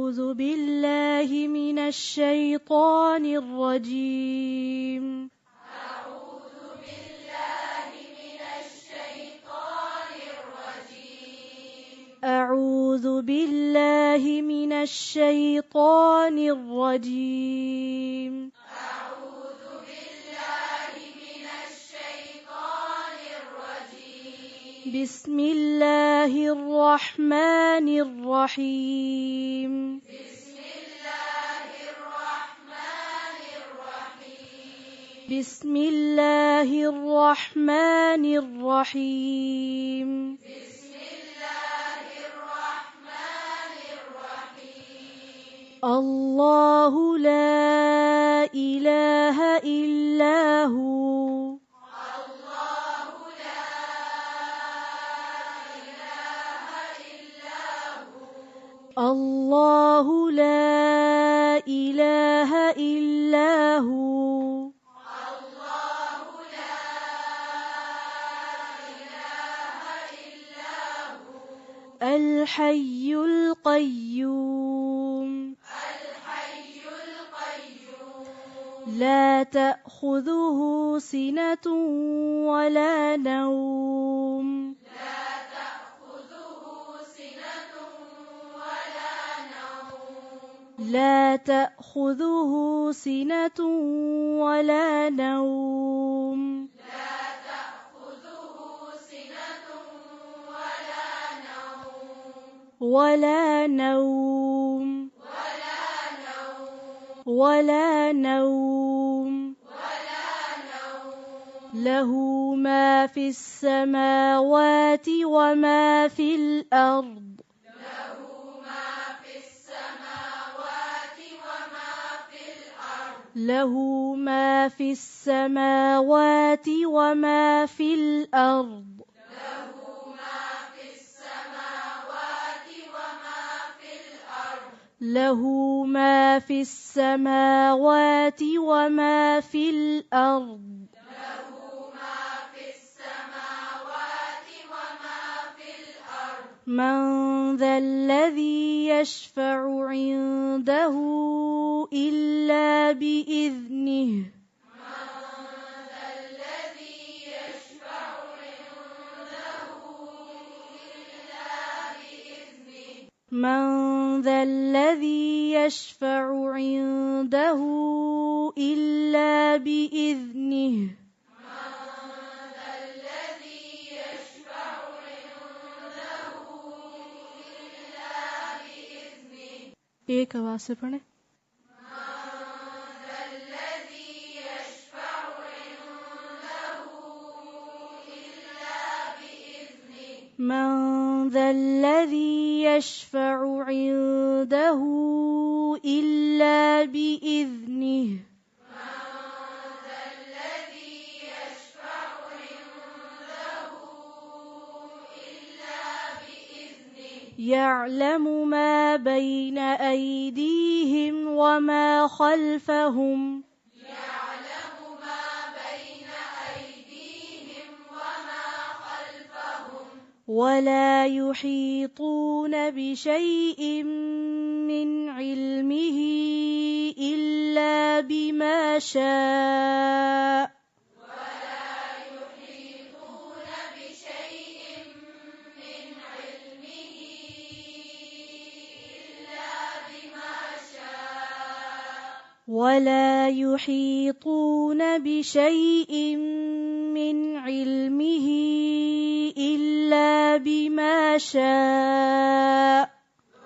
أعوذ بالله من الشيطان الرجيم. أعوذ بالله من الشيطان الرجيم. أعوذ بالله من الشيطان الرجيم. أعوذ بالله من الشيطان الرجيم. بسم الله الرحمن الرحيم. بسم الله الرحمن الرحيم. بسم الله الرحمن الرحيم. بسم الله الرحمن الرحيم. الله لا إله إلا هو. الله لا إله إلا هو. الله لا إله إلا هو. الله لا إله إلا هو. الحي القيوم. الحي القيوم. لا تأخذه سنة ولا نوم. لا تأخذه سنة ولا نوم. لا تأخذه سنة ولا نوم. لا تأخذه سنة ولا نوم. ولا نوم. ولا نوم. ولا نوم. ولا نوم. له ما في السماوات وما في الأرض. له ما في السماوات وما في الأرض. له ما في السماوات وما في الأرض. له ما في السماوات وما في الأرض. له ما في السماوات وما في الأرض. له ما في السماوات وما في الأرض. من ذا الذي يشفع عنده إلا بإذنه. من ذا الذي يشفع عنده إلا بإذنه. من ذا الذي يشفع عنده إلا بإذنه. من ذا الذي يشفع عنده إلا بإذنه. एक आवाज से पढ़ें. ذا الذي يشفع عنده إلا بإذنه. من ذا الذي يشفع عنده إلا بإذنه. من ذا الذي يشفع عنده إلا بإذنه. يعلم ما بين أيديهم وما خلفهم. يعلم ما بين أيديهم وما خلفهم. ولا يحيطون بشيء من علمه إلا بما شاء. ولا يحيطون بشيء من علمه إلا بما شاء. ولا يحيطون بشيء من علمه إلا بما شاء.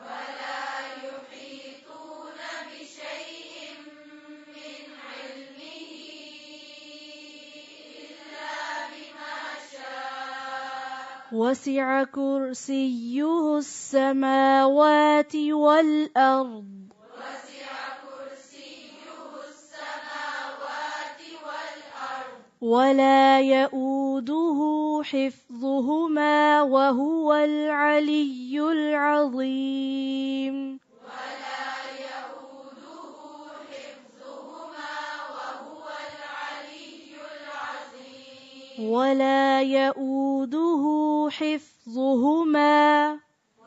ولا يحيطون بشيء من علمه إلا بما شاء. وسع كرسيه السماوات والأرض. وسع كرسيه السماوات والأرض. ولا يؤوده حفظهما وهو العلي العظيم. ولا يؤوده حفظهما وهو العلي العظيم. ولا يؤوده حفظهما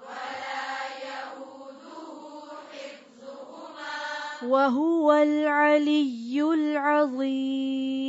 ولا يؤوده حفظهما وهو العلي العظيم